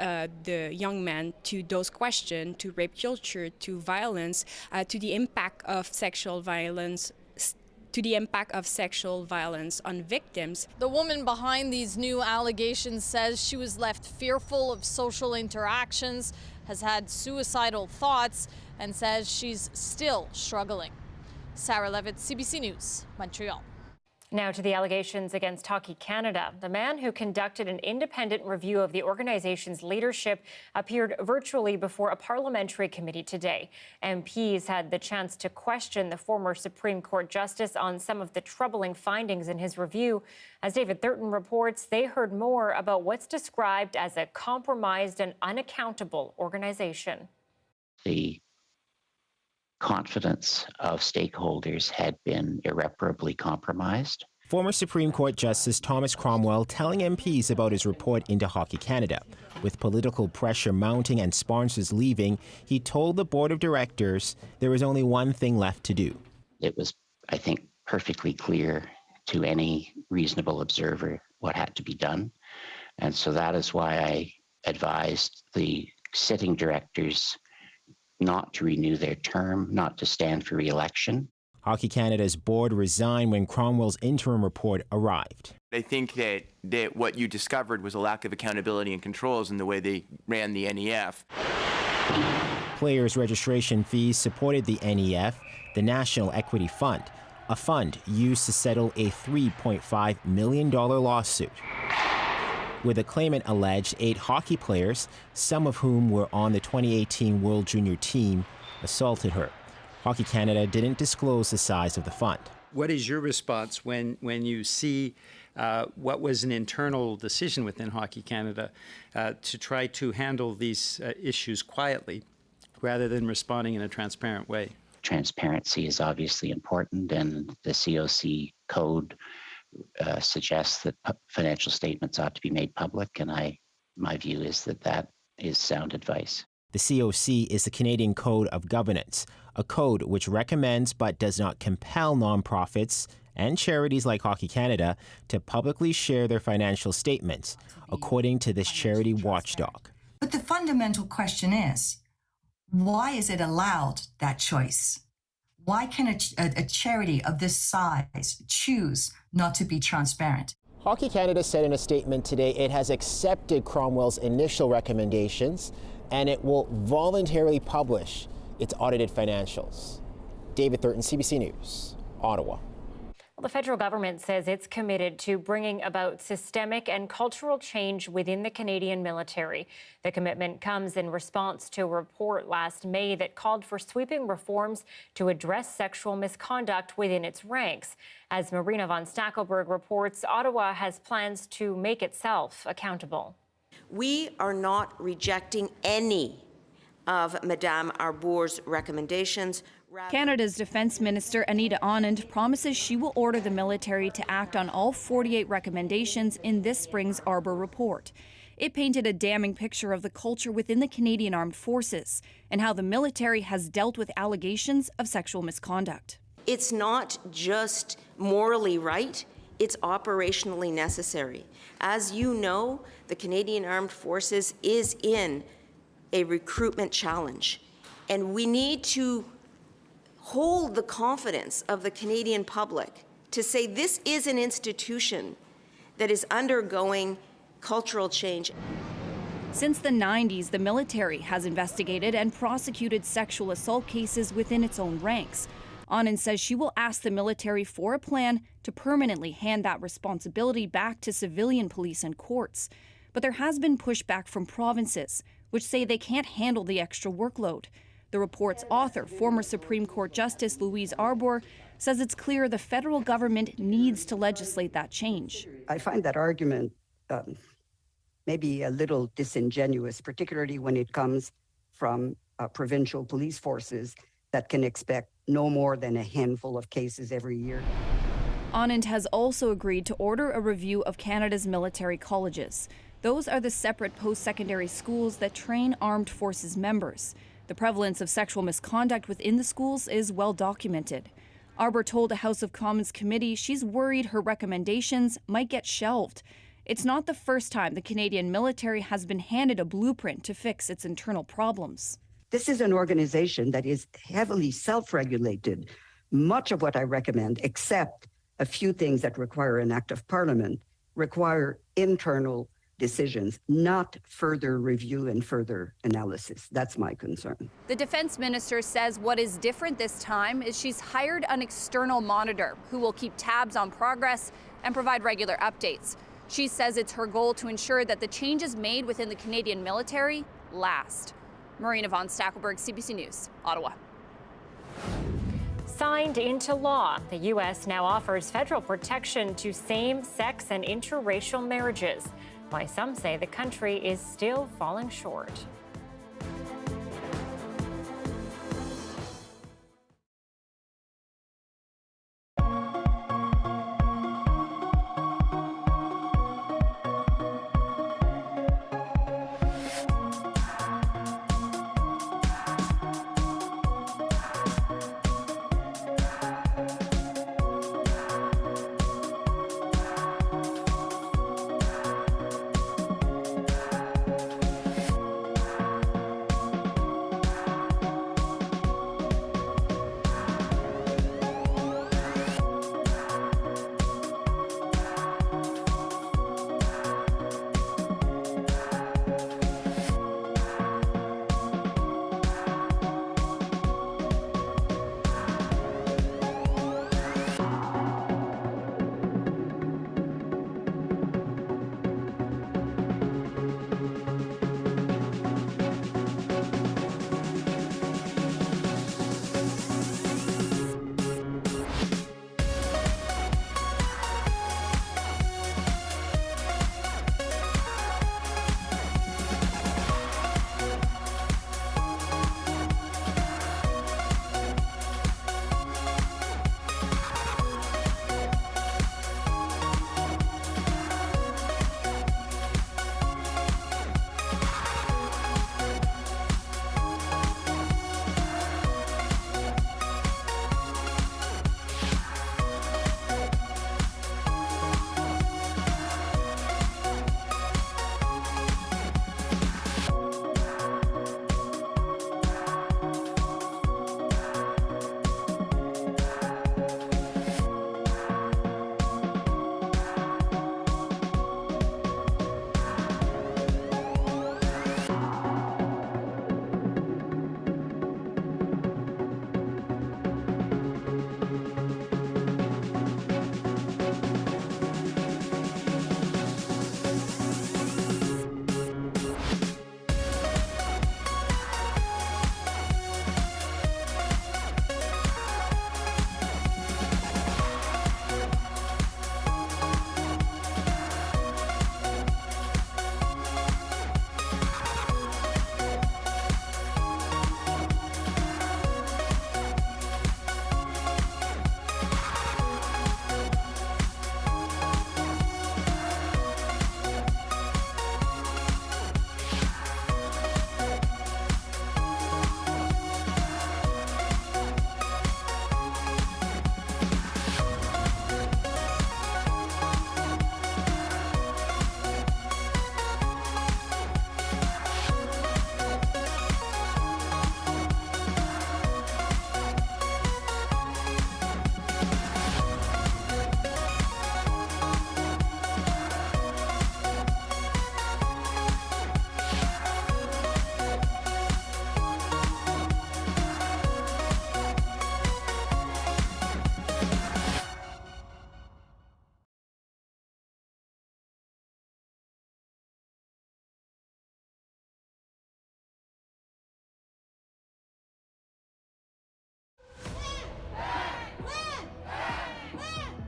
the young men to those questions, to rape culture, to violence, to the impact of sexual violence on victims. The woman behind these new allegations says she was left fearful of social interactions, has had suicidal thoughts, and says she's still struggling. Sarah Levitt, CBC News, Montreal. Now to the allegations against Hockey Canada. The man who conducted an independent review of the organization's leadership appeared virtually before a parliamentary committee today. MPs had the chance to question the former Supreme Court justice on some of the troubling findings in his review. As David Thurton reports, they heard more about what's described as a compromised and unaccountable organization. The confidence of stakeholders had been irreparably compromised. Former Supreme Court Justice Thomas Cromwell telling MPs about his report into Hockey Canada. With political pressure mounting and sponsors leaving, he told the board of directors there was only one thing left to do. It was, I think, perfectly clear to any reasonable observer what had to be done. And so that is why I advised the sitting directors not to renew their term, not to stand for re-election. Hockey Canada's board resigned when Cromwell's interim report arrived. I think that what you discovered was a lack of accountability and controls in the way they ran the NEF. Players' registration fees supported the NEF, the National Equity Fund, a fund used to settle a $3.5 million lawsuit, where the claimant alleged 8 hockey players, some of whom were on the 2018 World Junior team, assaulted her. Hockey Canada didn't disclose the size of the fund. What is your response when you see what was an internal decision within Hockey Canada to try to handle these issues quietly rather than responding in a transparent way? Transparency is obviously important, and the COC code suggests that financial statements ought to be made public, and my view is that is sound advice. The COC is the Canadian Code of Governance, a code which recommends but does not compel nonprofits and charities like Hockey Canada to publicly share their financial statements, according to this charity watchdog. But the fundamental question is, why is it allowed, that choice? Why can a charity of this size choose not to be transparent? Hockey Canada said in a statement today it has accepted Cromwell's initial recommendations and it will voluntarily publish its audited financials. David Thurton, CBC News, Ottawa. Well, the federal government says it's committed to bringing about systemic and cultural change within the Canadian military. The commitment comes in response to a report last May that called for sweeping reforms to address sexual misconduct within its ranks. As Marina von Stackelberg reports, Ottawa has plans to make itself accountable. We are not rejecting any of Madame Arbour's recommendations. Canada's Defence Minister Anita Bathe promises she will order the military to act on all 48 recommendations in this spring's Arbour report. It painted a damning picture of the culture within the Canadian Armed Forces and how the military has dealt with allegations of sexual misconduct. It's not just morally right, it's operationally necessary. As you know, the Canadian Armed Forces is in a recruitment challenge, and we need to hold the confidence of the Canadian public to say this is an institution that is undergoing cultural change. Since the 90s, the military has investigated and prosecuted sexual assault cases within its own ranks. Anand says she will ask the military for a plan to permanently hand that responsibility back to civilian police and courts. But there has been pushback from provinces, which say they can't handle the extra workload. The report's author, former Supreme Court Justice Louise Arbour, says it's clear the federal government needs to legislate that change. I find that argument maybe a little disingenuous, particularly when it comes from provincial police forces that can expect no more than a handful of cases every year. Anand has also agreed to order a review of Canada's military colleges. Those are the separate post-secondary schools that train armed forces members. The prevalence of sexual misconduct within the schools is well documented. Arbour told a House of Commons committee she's worried her recommendations might get shelved. It's not the first time the Canadian military has been handed a blueprint to fix its internal problems. This is an organization that is heavily self-regulated. Much of what I recommend, except a few things that require an act of parliament, require internal decisions, not further review and further analysis. That's my concern. The defense minister says what is different this time is she's hired an external monitor who will keep tabs on progress and provide regular updates. She says it's her goal to ensure that the changes made within the Canadian military last. Marina von Stackelberg, CBC News, Ottawa. Signed into law, the U.S. now offers federal protection to same-sex and interracial marriages. Why some say the country is still falling short.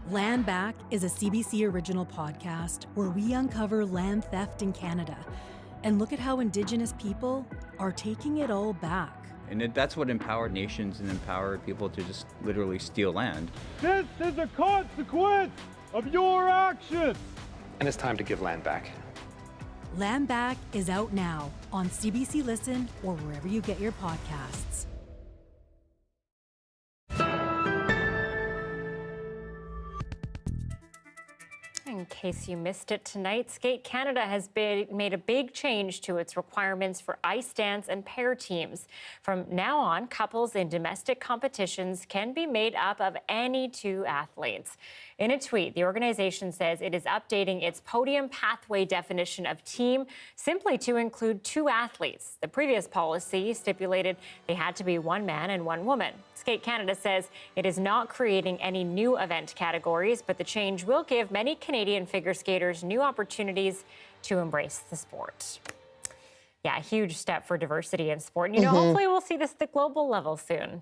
Land Back is a CBC original podcast where we uncover land theft in Canada and look at how Indigenous people are taking it all back. And that's what empowered nations and empowered people to just literally steal land. This is a consequence of your actions. And it's time to give land back. Land Back is out now on CBC Listen or wherever you get your podcasts. In case you missed it tonight, Skate Canada has made a big change to its requirements for ice dance and pair teams. From now on, couples in domestic competitions can be made up of any two athletes. In a tweet, the organization says it is updating its podium pathway definition of team simply to include two athletes. The previous policy stipulated they had to be one man and one woman. Skate Canada says it is not creating any new event categories, but the change will give many Canadian figure skaters new opportunities to embrace the sport. Yeah, a huge step for diversity in sport. And, hopefully we'll see this at the global level soon.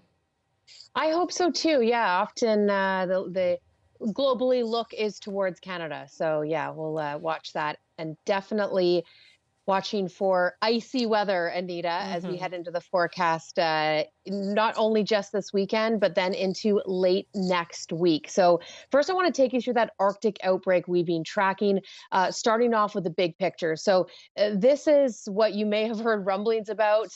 I hope so too. Yeah, often the globally look is towards Canada. So yeah, we'll watch that, and definitely watching for icy weather, Anita, as we head into the forecast, not only just this weekend, but then into late next week. So first, I want to take you through that Arctic outbreak we've been tracking, starting off with the big picture. So this is what you may have heard rumblings about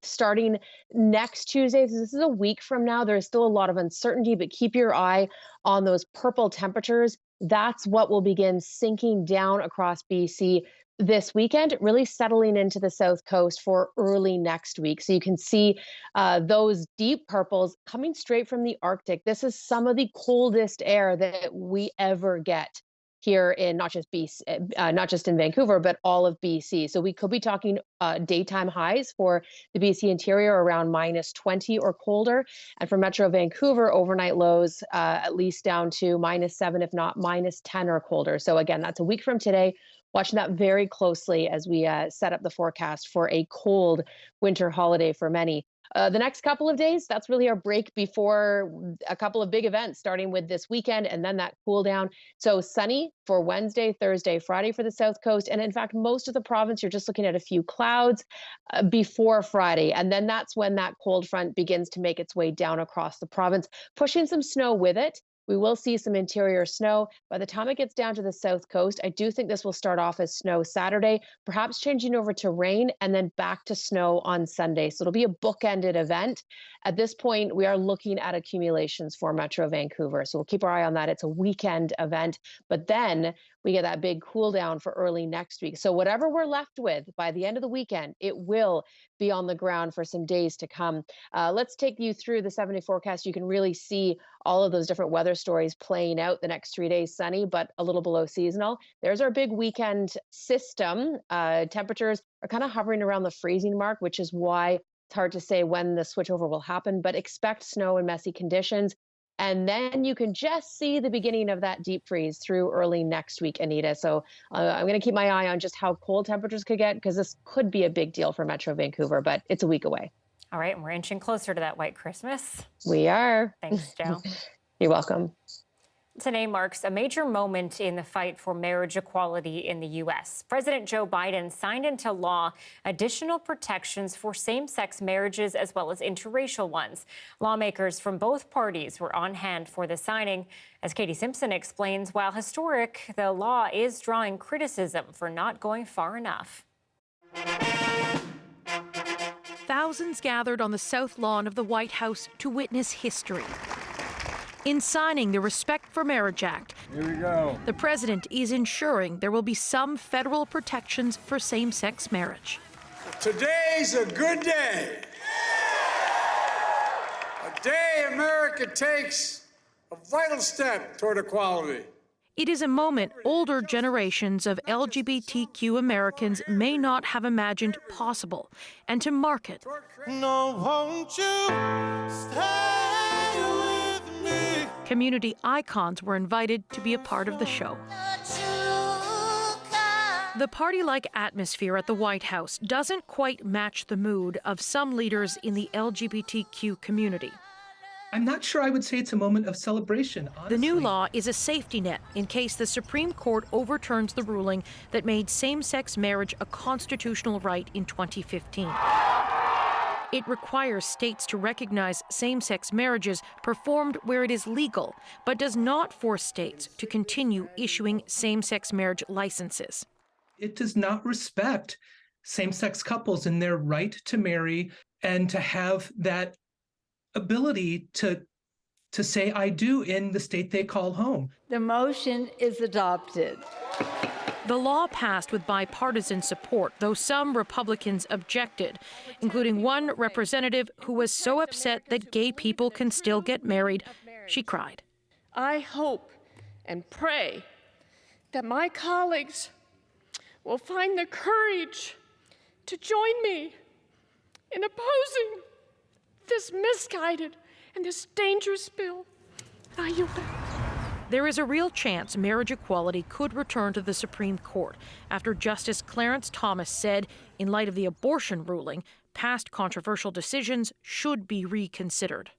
starting next Tuesday. So this is a week from now. There's still a lot of uncertainty, but keep your eye on those purple temperatures. That's what will begin sinking down across BC this weekend, really settling into the south coast for early next week. So you can see those deep purples coming straight from the Arctic. This is some of the coldest air that we ever get here in not just BC, not just in Vancouver, but all of BC. So we could be talking daytime highs for the BC interior around -20 or colder. And for Metro Vancouver, overnight lows at least down to -7, if not -10 or colder. So again, that's a week from today. Watching that very closely as we set up the forecast for a cold winter holiday for many. The next couple of days, that's really our break before a couple of big events, starting with this weekend and then that cool down. So sunny for Wednesday, Thursday, Friday for the South Coast. And in fact, most of the province, you're just looking at a few clouds before Friday. And then that's when that cold front begins to make its way down across the province, pushing some snow with it. We will see some interior snow. By the time it gets down to the south coast, I do think this will start off as snow Saturday, perhaps changing over to rain and then back to snow on Sunday. So it'll be a bookended event. At this point, we are looking at accumulations for Metro Vancouver. So we'll keep our eye on that. It's a weekend event, but then we get that big cool down for early next week. So whatever we're left with by the end of the weekend, it will be on the ground for some days to come. Let's take you through the 7-day forecast. You can really see all of those different weather stories playing out the next 3 days, sunny, but a little below seasonal. There's our big weekend system. Temperatures are kind of hovering around the freezing mark, which is why it's hard to say when the switchover will happen, but expect snow and messy conditions. And then you can just see the beginning of that deep freeze through early next week, Anita. So I'm going to keep my eye on just how cold temperatures could get, because this could be a big deal for Metro Vancouver, but it's a week away. All right, and we're inching closer to that white Christmas. We are. Thanks, Jo. You're welcome. Today marks a major moment in the fight for marriage equality in the U.S. President Joe Biden signed into law additional protections for same-sex marriages as well as interracial ones. Lawmakers from both parties were on hand for the signing. As Katie Simpson explains, while historic, the law is drawing criticism for not going far enough. Thousands gathered on the south lawn of the White House to witness history. In signing the Respect for Marriage Act, here we go. The president is ensuring there will be some federal protections for same-sex marriage. Today's a good day. A day America takes a vital step toward equality. It is a moment older generations of LGBTQ Americans may not have imagined possible, and to mark it, won't you stay with me? Community icons were invited to be a part of the show. The party-like atmosphere at the White House doesn't quite match the mood of some leaders in the LGBTQ community. I'm not sure I would say it's a moment of celebration, honestly. The new law is a safety net in case the Supreme Court overturns the ruling that made same-sex marriage a constitutional right in 2015. It requires states to recognize same-sex marriages performed where it is legal, but does not force states to continue issuing same-sex marriage licenses. It does not respect same-sex couples in their right to marry and to have that ability to say I do in the state they call home. The motion is adopted. The law passed with bipartisan support, though some Republicans objected, including one representative who was so upset that gay people can still get married, she cried. I hope and pray that my colleagues will find the courage to join me in opposing this misguided and this dangerous bill. I yield back. There is a real chance marriage equality could return to the Supreme Court after Justice Clarence Thomas said, in light of the abortion ruling, past controversial decisions should be reconsidered.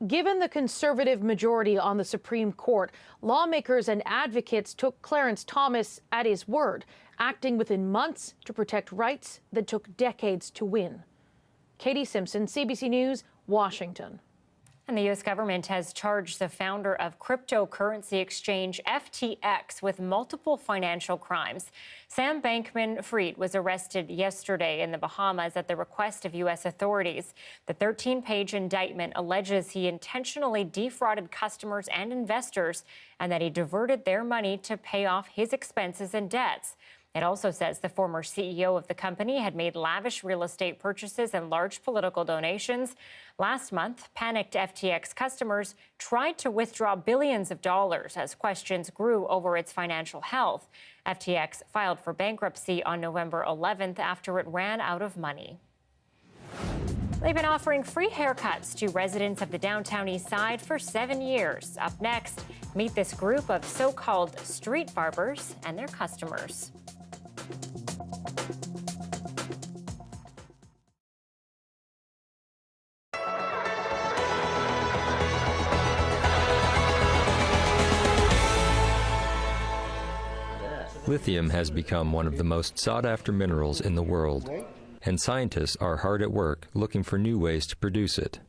Given the conservative majority on the Supreme Court, lawmakers and advocates took Clarence Thomas at his word, acting within months to protect rights that took decades to win. Katie Simpson, CBC News, Washington. And the U.S. government has charged the founder of cryptocurrency exchange FTX with multiple financial crimes. Sam Bankman-Fried was arrested yesterday in the Bahamas at the request of U.S. authorities. The 13-page indictment alleges he intentionally defrauded customers and investors and that he diverted their money to pay off his expenses and debts. It also says the former CEO of the company had made lavish real estate purchases and large political donations. Last month, panicked FTX customers tried to withdraw billions of dollars as questions grew over its financial health. FTX filed for bankruptcy on November 11th after it ran out of money. They've been offering free haircuts to residents of the downtown east side for 7 years. Up next, meet this group of so-called street barbers and their customers. Lithium has become one of the most sought-after minerals in the world, and scientists are hard at work looking for new ways to produce it.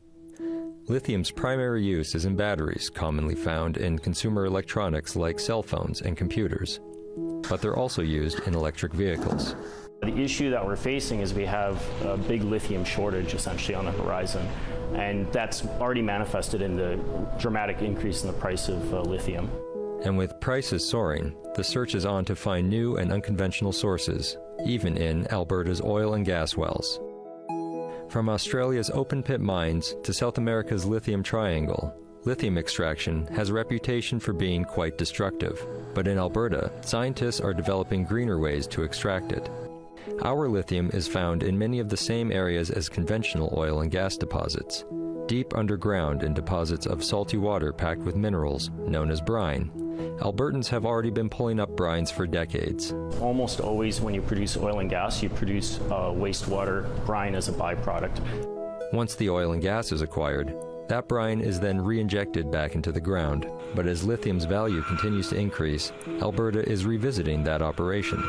Lithium's primary use is in batteries, commonly found in consumer electronics like cell phones and computers, but they're also used in electric vehicles. The issue that we're facing is we have a big lithium shortage essentially on the horizon, and that's already manifested in the dramatic increase in the price of lithium. And with prices soaring, the search is on to find new and unconventional sources, even in Alberta's oil and gas wells. From Australia's open-pit mines to South America's lithium triangle, lithium extraction has a reputation for being quite destructive. But in Alberta, scientists are developing greener ways to extract it. Our lithium is found in many of the same areas as conventional oil and gas deposits, deep underground in deposits of salty water packed with minerals known as brine. Albertans have already been pulling up brines for decades. Almost always when you produce oil and gas, you produce wastewater brine as a byproduct. Once the oil and gas is acquired, that brine is then re-injected back into the ground. But as lithium's value continues to increase, Alberta is revisiting that operation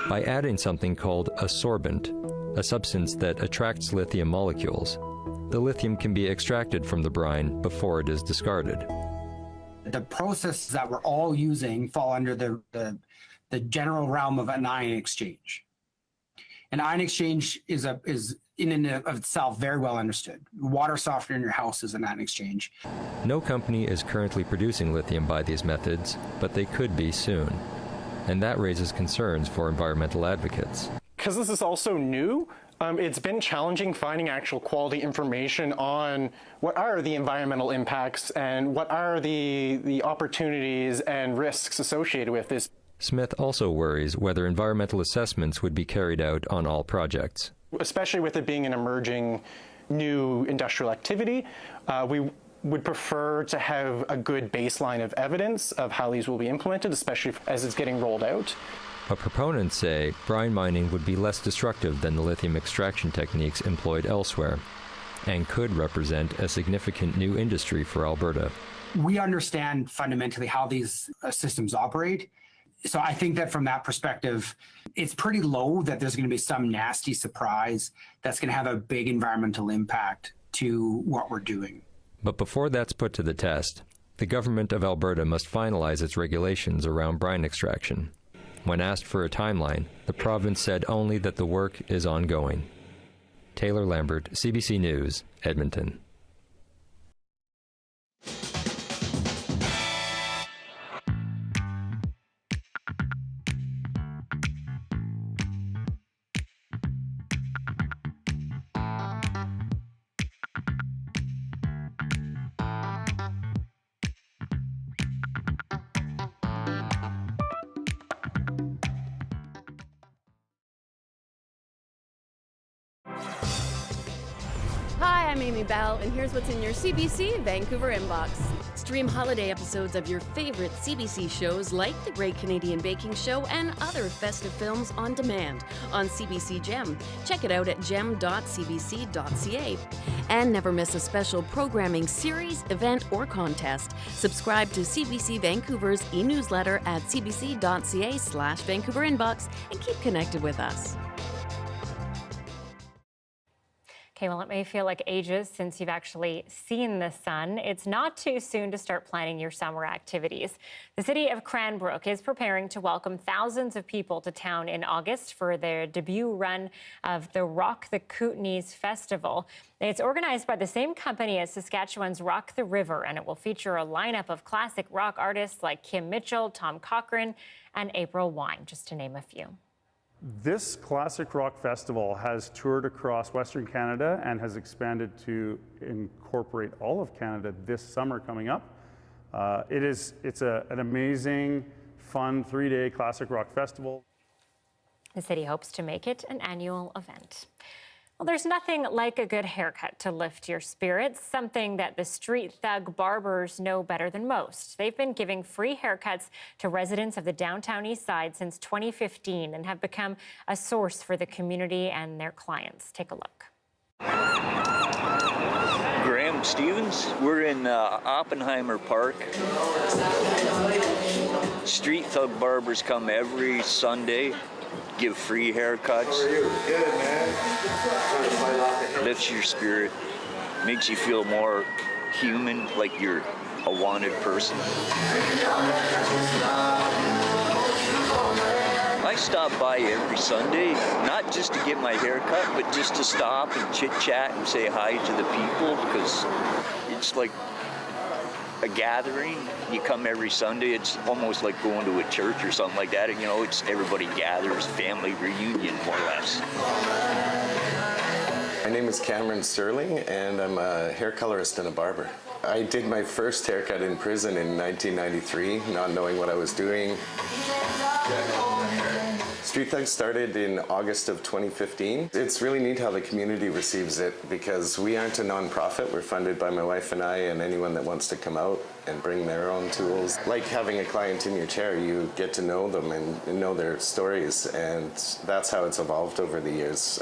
by adding something called a sorbent, a substance that attracts lithium molecules. The lithium can be extracted from the brine before it is discarded. The processes that we're all using fall under the general realm of an ion exchange. An ion exchange is in and of itself very well understood. Water softener in your house is an ion exchange. No company is currently producing lithium by these methods, but they could be soon. And that raises concerns for environmental advocates. Because this is also new, it's been challenging finding actual quality information on what are the environmental impacts and what are the opportunities and risks associated with this. Smith also worries whether environmental assessments would be carried out on all projects. Especially with it being an emerging new industrial activity, we would prefer to have a good baseline of evidence of how these will be implemented, especially as it's getting rolled out. But proponents say brine mining would be less destructive than the lithium extraction techniques employed elsewhere. and could represent a significant new industry for Alberta. We understand fundamentally how these systems operate. So I think that from that perspective, it's pretty low that there's going to be some nasty surprise that's going to have a big environmental impact to what we're doing. But before that's put to the test, the government of Alberta must finalize its regulations around brine extraction. When asked for a timeline, the province said only that the work is ongoing. Taylor Lambert, CBC News, Edmonton. Hi, I'm Amy Bell, and here's what's in your CBC Vancouver inbox. Stream holiday episodes of your favorite CBC shows like The Great Canadian Baking Show and other festive films on demand on CBC Gem. Check it out at gem.cbc.ca. And never miss a special programming series, event, or contest. Subscribe to CBC Vancouver's e-newsletter at cbc.ca/Vancouver inbox and keep connected with us. Okay, well, it may feel like ages since you've actually seen the sun. It's not too soon to start planning your summer activities. The city of Cranbrook is preparing to welcome thousands of people to town in August for their debut run of the Rock the Kootenays Festival. It's organized by the same company as Saskatchewan's Rock the River, and it will feature a lineup of classic rock artists like Kim Mitchell, Tom Cochrane, and April Wine, just to name a few. This classic rock festival has toured across Western Canada and has expanded to incorporate all of Canada this summer coming up. It's an amazing, fun 3-day classic rock festival. The city hopes to make it an annual event. Well, there's nothing like a good haircut to lift your spirits, something that the street thug barbers know better than most. They've been giving free haircuts to residents of the downtown east side since 2015 and have become a source for the community and their clients. Take a look. Graham Stevens, we're in Oppenheimer Park. Street thug barbers come every Sunday. Give free haircuts. How are you? Good, man. Lifts your spirit, makes you feel more human, like you're a wanted person. I stop by every Sunday, not just to get my hair cut, but just to stop and chit-chat and say hi to the people, because it's like a gathering. You come every Sunday, it's almost like going to a church or something like that. And, you know, it's everybody gathers, family reunion, more or less. My name is Cameron Sterling, and I'm a hair colorist and a barber. I did my first haircut in prison in 1993, not knowing what I was doing. Street Thugs started in August of 2015. It's really neat how the community receives it, because we aren't a non-profit. We're funded by my wife and I, and anyone that wants to come out and bring their own tools. Like having a client in your chair, you get to know them and know their stories, and that's how it's evolved over the years.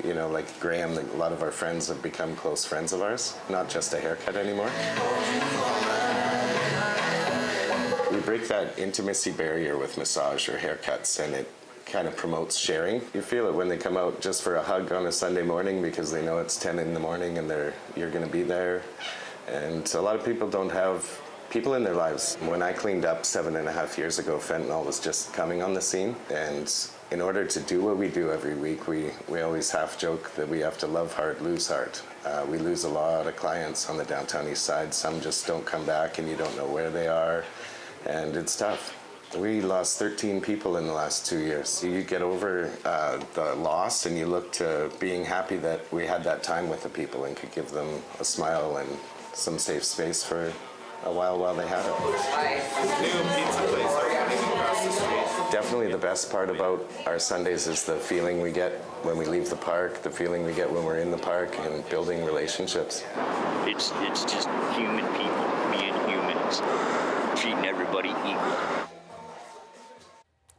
You know, like Graham, a lot of our friends have become close friends of ours, not just a haircut anymore. We break that intimacy barrier with massage or haircuts, and it kind of promotes sharing. You feel it when they come out just for a hug on a Sunday morning, because they know it's 10 in the morning and you're going to be there. And a lot of people don't have people in their lives. When I cleaned up 7.5 years ago, fentanyl was just coming on the scene. And in order to do what we do every week, we always half joke that we have to love hard, lose heart. We lose a lot of clients on the downtown east side. Some just don't come back and you don't know where they are. And it's tough. We lost 13 people in the last 2 years. You get over the loss and you look to being happy that we had that time with the people and could give them a smile and some safe space for a while they had it. New pizza place across the street. Definitely the best part about our Sundays is the feeling we get when we leave the park, the feeling we get when we're in the park, and building relationships. It's just human people being humans, treating everybody equal.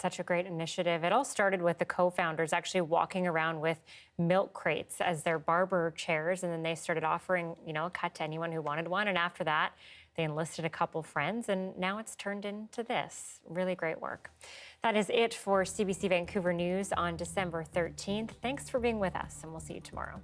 Such a great initiative. It all started with the co-founders actually walking around with milk crates as their barber chairs, and then they started offering, a cut to anyone who wanted one. And after that, they enlisted a couple friends, and now it's turned into this. Really great work. That is it for CBC Vancouver News on December 13th. Thanks for being with us, and we'll see you tomorrow.